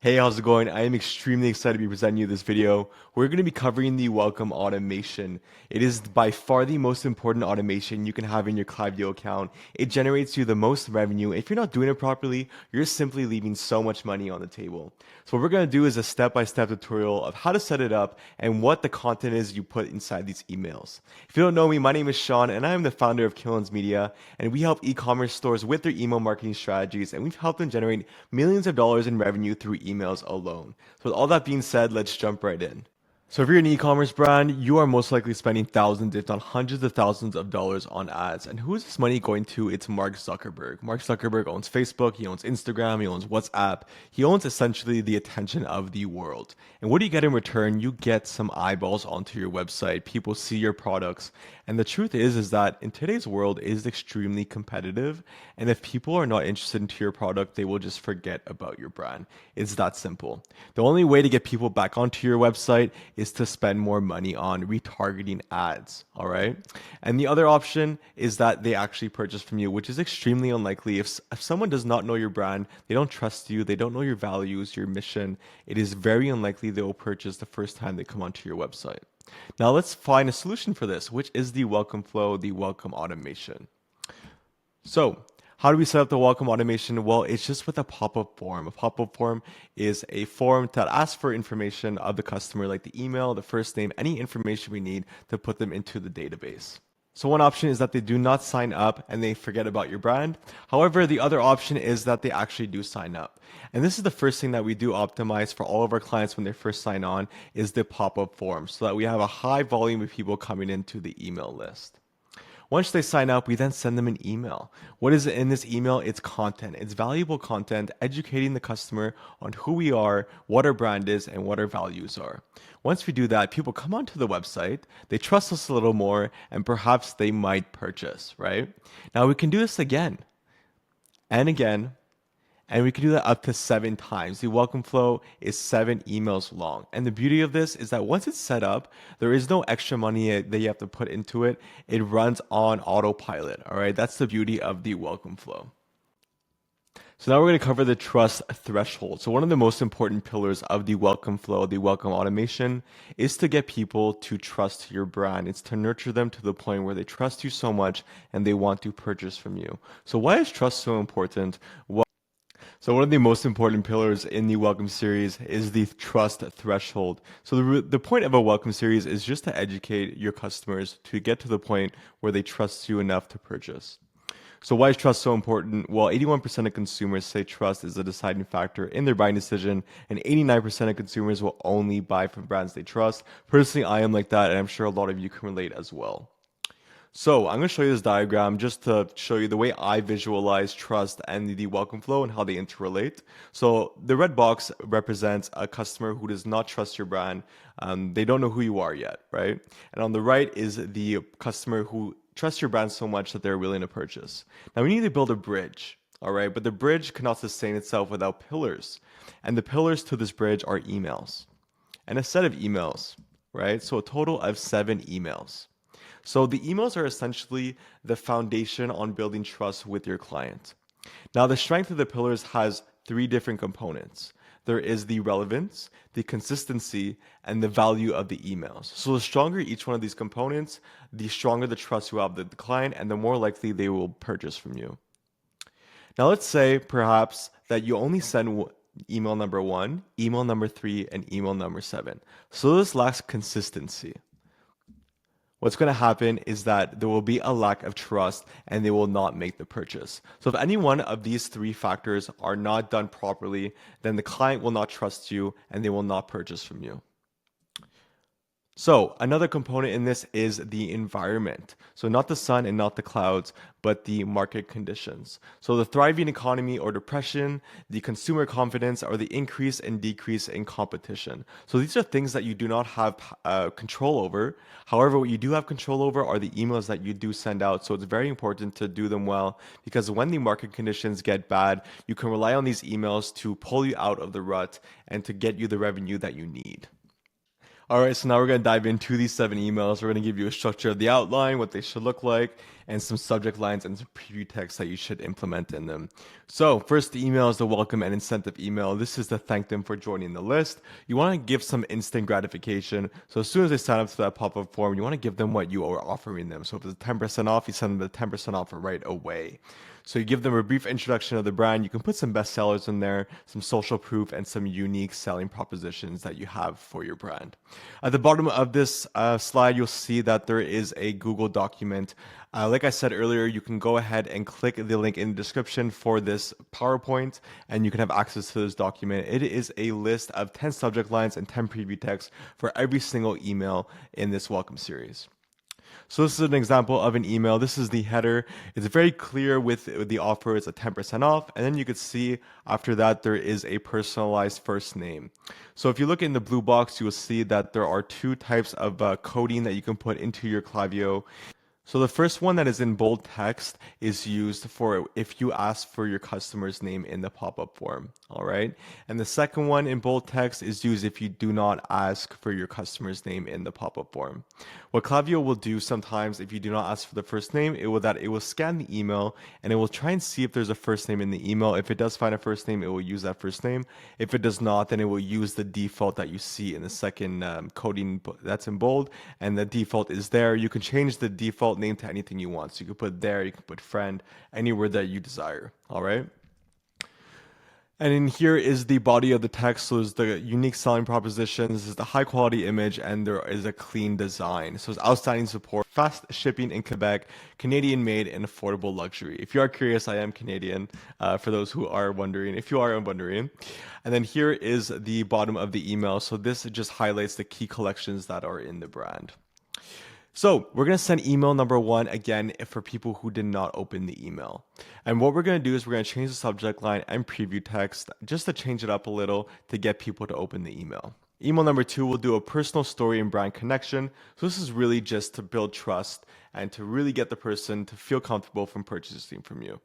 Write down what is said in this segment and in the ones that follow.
Hey, how's it going? I am extremely excited to be presenting you this video. We're going to be covering the welcome automation. It is by far the most important automation you can have in your Klaviyo account. It generates you the most revenue. If you're not doing it properly, you're simply leaving so much money on the table. So what we're going to do is a step-by-step tutorial of how to set it up and what the content is you put inside these emails. If you don't know me, my name is Sean and I am the founder of Killen's Media, and we help e-commerce stores with their email marketing strategies, and we've helped them generate millions of dollars in revenue through emails alone. So with all that being said, let's jump right in. So if you're an e-commerce brand, you are most likely spending thousands, if not hundreds of thousands of dollars on ads. And who is this money going to? It's Mark Zuckerberg. Mark Zuckerberg owns Facebook, he owns Instagram, he owns WhatsApp. He owns essentially the attention of the world. And what do you get in return? You get some eyeballs onto your website. People see your products. And the truth is that in today's world, it is extremely competitive. And if people are not interested into your product, they will just forget about your brand. It's that simple. The only way to get people back onto your website is to spend more money on retargeting ads, all right? And the other option is that they actually purchase from you, which is extremely unlikely. If someone does not know your brand, they don't trust you, they don't know your values, your mission, it is very unlikely they will purchase the first time they come onto your website. Now let's find a solution for this, which is the welcome flow, the welcome automation. So how do we set up the welcome automation? Well, it's just with a pop-up form. A pop-up form is a form that asks for information of the customer, like the email, the first name, any information we need to put them into the database. So one option is that they do not sign up and they forget about your brand. However, the other option is that they actually do sign up. And this is the first thing that we do optimize for all of our clients when they first sign on is the pop-up form, so that we have a high volume of people coming into the email list. Once they sign up, we then send them an email. What is in this email? It's content. It's valuable content educating the customer on who we are, what our brand is, and what our values are. Once we do that, people come onto the website, they trust us a little more, and perhaps they might purchase, right? Now we can do this again and again, and we can do that up to 7 times. The welcome flow is 7 emails long. And the beauty of this is that once it's set up, there is no extra money that you have to put into it. It runs on autopilot. All right. That's the beauty of the welcome flow. So now we're going to cover the trust threshold. So one of the most important pillars of the welcome flow, the welcome automation, is to get people to trust your brand. It's to nurture them to the point where they trust you so much and they want to purchase from you. So why is trust so important? So one of the most important pillars in the welcome series is the trust threshold. So the point of a welcome series is just to educate your customers to get to the point where they trust you enough to purchase. So why is trust so important? Well, 81% of consumers say trust is a deciding factor in their buying decision, and 89% of consumers will only buy from brands they trust. Personally, I am like that, and I'm sure a lot of you can relate as well. So I'm going to show you this diagram just to show you the way I visualize trust and the welcome flow and how they interrelate. So the red box represents a customer who does not trust your brand. They don't know who you are yet, right? And on the right is the customer who trusts your brand so much that they're willing to purchase. Now we need to build a bridge, all right? But the bridge cannot sustain itself without pillars. And the pillars to this bridge are emails and a set of emails, right? So a total of 7 emails. So the emails are essentially the foundation on building trust with your client. Now, the strength of the pillars has 3 different components. There is the relevance, the consistency, and the value of the emails. So the stronger each one of these components, the stronger the trust you have with the client, and the more likely they will purchase from you. Now, let's say perhaps that you only send email number 1, email number 3, and email number 7. So this lacks consistency. What's going to happen is that there will be a lack of trust and they will not make the purchase. So if any one of these 3 factors are not done properly, then the client will not trust you and they will not purchase from you. So another component in this is the environment. So not the sun and not the clouds, but the market conditions. So the thriving economy or depression, the consumer confidence, or the increase and decrease in competition. So these are things that you do not have control over. However, what you do have control over are the emails that you do send out. So it's very important to do them well, because when the market conditions get bad, you can rely on these emails to pull you out of the rut and to get you the revenue that you need. All right, so now we're going to dive into these 7 emails. We're going to give you a structure of the outline, what they should look like, and some subject lines and some preview text that you should implement in them. So first, the email is the welcome and incentive email. This is to thank them for joining the list. You want to give some instant gratification. So as soon as they sign up to that pop-up form, you want to give them what you are offering them. So if it's 10% off, you send them the 10% off right away. So you give them a brief introduction of the brand. You can put some bestsellers in there, some social proof, and some unique selling propositions that you have for your brand. At the bottom of this slide, you'll see that there is a Google document. Like I said earlier, you can go ahead and click the link in the description for this PowerPoint, and you can have access to this document. It is a list of 10 subject lines and 10 preview texts for every single email in this welcome series. So this is an example of an email. This is the header. It's very clear with the offer. It's a 10% off. And then you could see after that, there is a personalized first name. So if you look in the blue box, you will see that there are two types of coding that you can put into your Klaviyo. So the first one that is in bold text is used for if you ask for your customer's name in the pop-up form, all right? And the second one in bold text is used if you do not ask for your customer's name in the pop-up form. What Klaviyo will do sometimes if you do not ask for the first name, it will scan the email and it will try and see if there's a first name in the email. If it does find a first name, it will use that first name. If it does not, then it will use the default that you see in the second coding that's in bold, and the default is there. You can change the default name to anything you want. So you can put there, you can put friend, anywhere that you desire. All right. And in here is the body of the text. So there's the unique selling proposition. This is the high quality image, and there is a clean design. So it's outstanding support, fast shipping in Quebec, Canadian made, and affordable luxury. If you are curious, I am Canadian, for those who are wondering, if you are wondering. And then here is the bottom of the email. So this just highlights the key collections that are in the brand. So we're going to send email number one again for people who did not open the email. And what we're going to do is we're going to change the subject line and preview text just to change it up a little to get people to open the email. Email number two, we'll do a personal story and brand connection. So this is really just to build trust and to really get the person to feel comfortable from purchasing from you.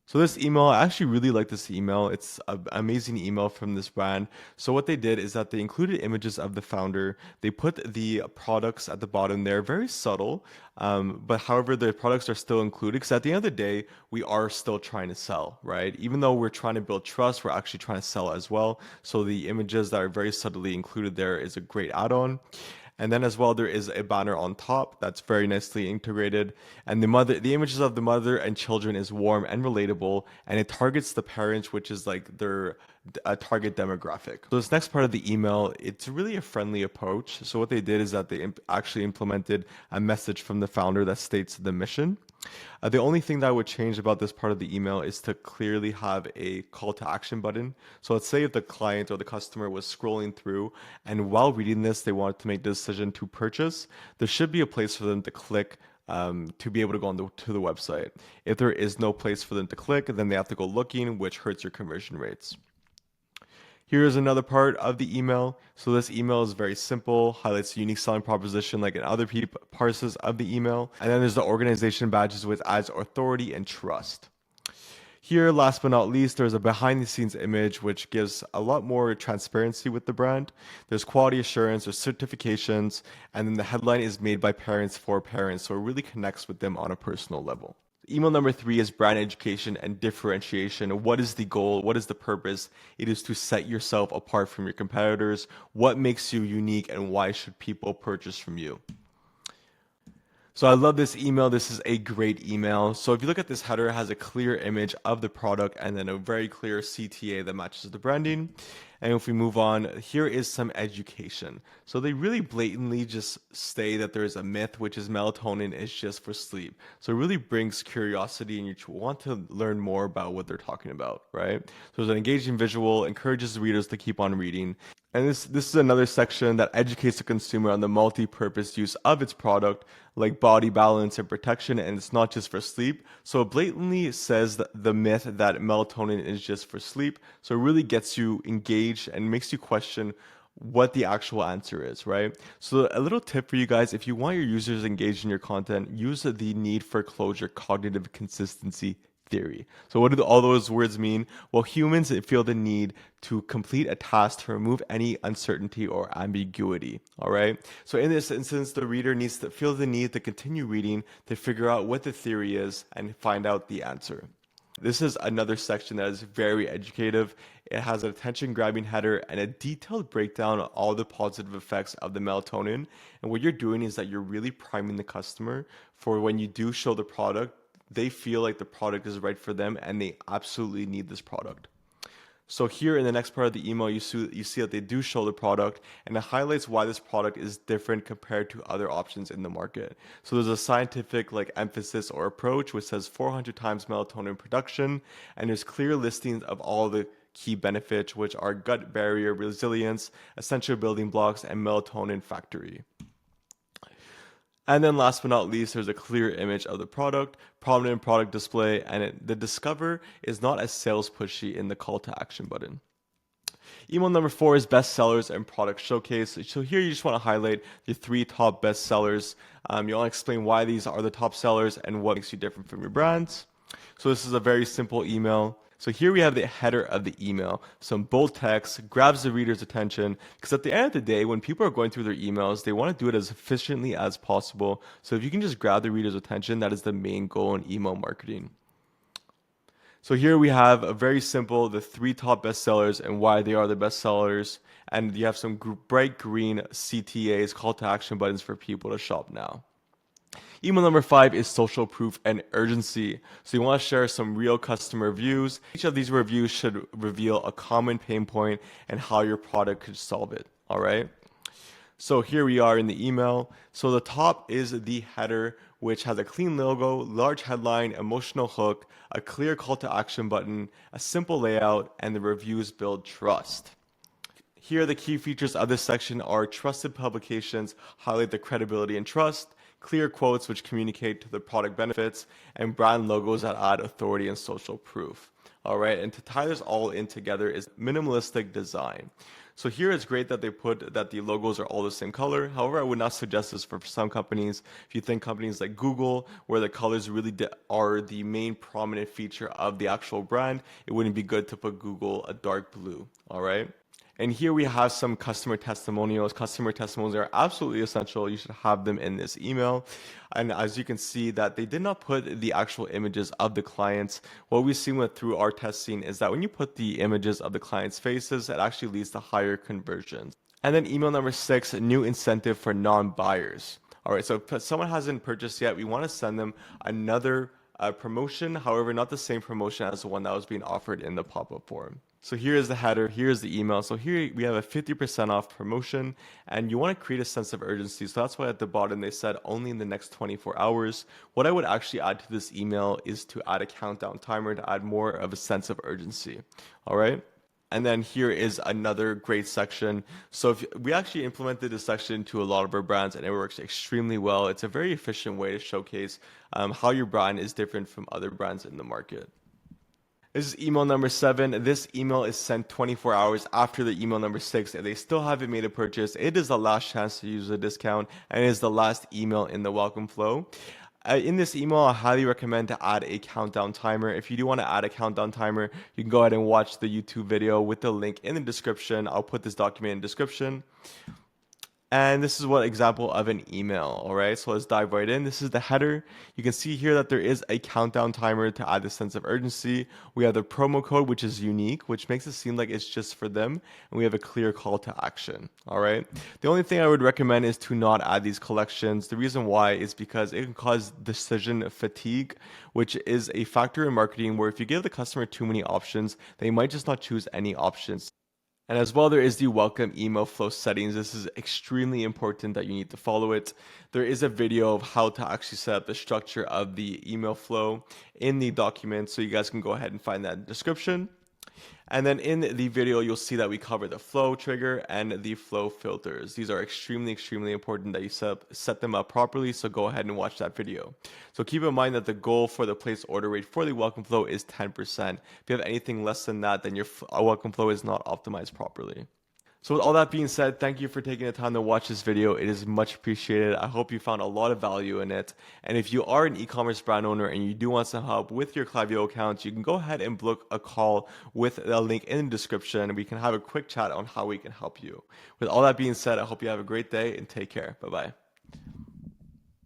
So this email, I actually really like this email. It's an amazing email from this brand. So what they did is that they included images of the founder. They put the products at the bottom there, very subtle. But however, the products are still included because at the end of the day, we are still trying to sell, right? Even though we're trying to build trust, we're actually trying to sell as well. So the images that are very subtly included there is a great add-on. And then as well, there is a banner on top that's very nicely integrated. And the images of the mother and children is warm and relatable, and it targets the parents, which is like their target demographic. So this next part of the email, it's really a friendly approach. So what they did is that they actually implemented a message from the founder that states the mission. The only thing that I would change about this part of the email is to clearly have a call to action button. So let's say if the client or the customer was scrolling through and while reading this, they wanted to make the decision to purchase, there should be a place for them to click to be able to go to the website. If there is no place for them to click, then they have to go looking, which hurts your conversion rates. Here is another part of the email. So this email is very simple, highlights the unique selling proposition like in other parts of the email. And then there's the organization badges with adds authority and trust. Here, last but not least, there's a behind the scenes image which gives a lot more transparency with the brand. There's quality assurance, there's certifications, and then the headline is made by parents for parents, so it really connects with them on a personal level. Email number three is brand education and differentiation. What is the goal? What is the purpose? It is to set yourself apart from your competitors. What makes you unique and why should people purchase from you? So I love this email. This is a great email. So if you look at this header, it has a clear image of the product and then a very clear CTA that matches the branding. And if we move on, here is some education. So they really blatantly just say that there is a myth, which is melatonin is just for sleep. So it really brings curiosity and you want to learn more about what they're talking about, right? So there's an engaging visual, encourages the readers to keep on reading. And this is another section that educates the consumer on the multi-purpose use of its product, like body balance and protection, and it's not just for sleep. So it blatantly says the myth that melatonin is just for sleep. So it really gets you engaged and makes you question what the actual answer is, right? So a little tip for you guys, if you want your users engaged in your content, use the need for closure cognitive consistency theory. So what do all those words mean? Well, humans feel the need to complete a task to remove any uncertainty or ambiguity. All right. So in this instance, the reader needs to feel the need to continue reading to figure out what the theory is and find out the answer. This is another section that is very educative. It has an attention-grabbing header and a detailed breakdown of all the positive effects of the melatonin. And what you're doing is that you're really priming the customer for when you do show the product, they feel like the product is right for them and they absolutely need this product. So here in the next part of the email, you see that they do show the product and it highlights why this product is different compared to other options in the market. So there's a scientific emphasis or approach which says 400 times melatonin production, and there's clear listings of all the key benefits, which are gut barrier resilience, essential building blocks, and melatonin factory. And then last but not least, there's a clear image of the product, prominent product display, and the discover is not as sales pushy in the call to action button. Email number 4 is best sellers and product showcase. So here you just want to highlight the 3 top best sellers. You want to explain why these are the top sellers and what makes you different from your brands. So this is a very simple email. So here we have the header of the email. Some bold text grabs the reader's attention because at the end of the day, when people are going through their emails, they want to do it as efficiently as possible. So if you can just grab the reader's attention, that is the main goal in email marketing. So here we have a very simple, the 3 top bestsellers and why they are the best sellers. And you have some bright green CTAs, call to action buttons for people to shop now. Email number 5 is social proof and urgency. So you want to share some real customer reviews. Each of these reviews should reveal a common pain point and how your product could solve it. All right. So here we are in the email. So the top is the header, which has a clean logo, large headline, emotional hook, a clear call to action button, a simple layout, and the reviews build trust. Here, the key features of this section are trusted publications, highlight the credibility and trust, clear quotes which communicate to the product benefits, and brand logos that add authority and social proof. All right, and to tie this all in together is minimalistic design. So here it's great that they put that the logos are all the same color. However, I would not suggest this for some companies. If you think companies like Google, where the colors really are the main prominent feature of the actual brand, it wouldn't be good to put Google a dark blue. All right. And here we have some customer testimonials. Customer testimonials are absolutely essential. You should have them in this email. And as you can see that they did not put the actual images of the clients. What we've seen through our testing is that when you put the images of the clients' faces, it actually leads to higher conversions. And then email number 6, new incentive for non-buyers. All right, so if someone hasn't purchased yet, we want to send them another promotion. However, not the same promotion as the one that was being offered in the pop-up form. So here is the header, here is the email. So here we have a 50% off promotion, and you want to create a sense of urgency. So that's why at the bottom they said only in the next 24 hours. What I would actually add to this email is to add a countdown timer to add more of a sense of urgency. All right. And then here is another great section. So if we actually implemented this section to a lot of our brands and it works extremely well. It's a very efficient way to showcase how your brand is different from other brands in the market. This is email number 7. This email is sent 24 hours after the email number 6. If they still haven't made a purchase, it is the last chance to use the discount and it is the last email in the welcome flow. In this email, I highly recommend to add a countdown timer. If you do want to add a countdown timer, you can go ahead and watch the YouTube video with the link in the description. I'll put this document in the description. And this is what example of an email. All right, so let's dive right in. This is the header. You can see here that there is a countdown timer to add the sense of urgency. We have the promo code, which is unique, which makes it seem like it's just for them. And we have a clear call to action. All right. The only thing I would recommend is to not add these collections. The reason why is because it can cause decision fatigue, which is a factor in marketing where if you give the customer too many options, they might just not choose any options. And as well, there is the welcome email flow settings. This is extremely important that you need to follow it. There is a video of how to actually set up the structure of the email flow in the document. So you guys can go ahead and find that in the description. And then in the video, you'll see that we cover the flow trigger and the flow filters. These are extremely, extremely important that you set them up properly. So go ahead and watch that video. So keep in mind that the goal for the place order rate for the welcome flow is 10%. If you have anything less than that, then your welcome flow is not optimized properly. So with all that being said, thank you for taking the time to watch this video. It is much appreciated. I hope you found a lot of value in it. And if you are an e-commerce brand owner and you do want some help with your Klaviyo accounts, you can go ahead and book a call with a link in the description. We can have a quick chat on how we can help you. With all that being said, I hope you have a great day and take care. Bye-bye.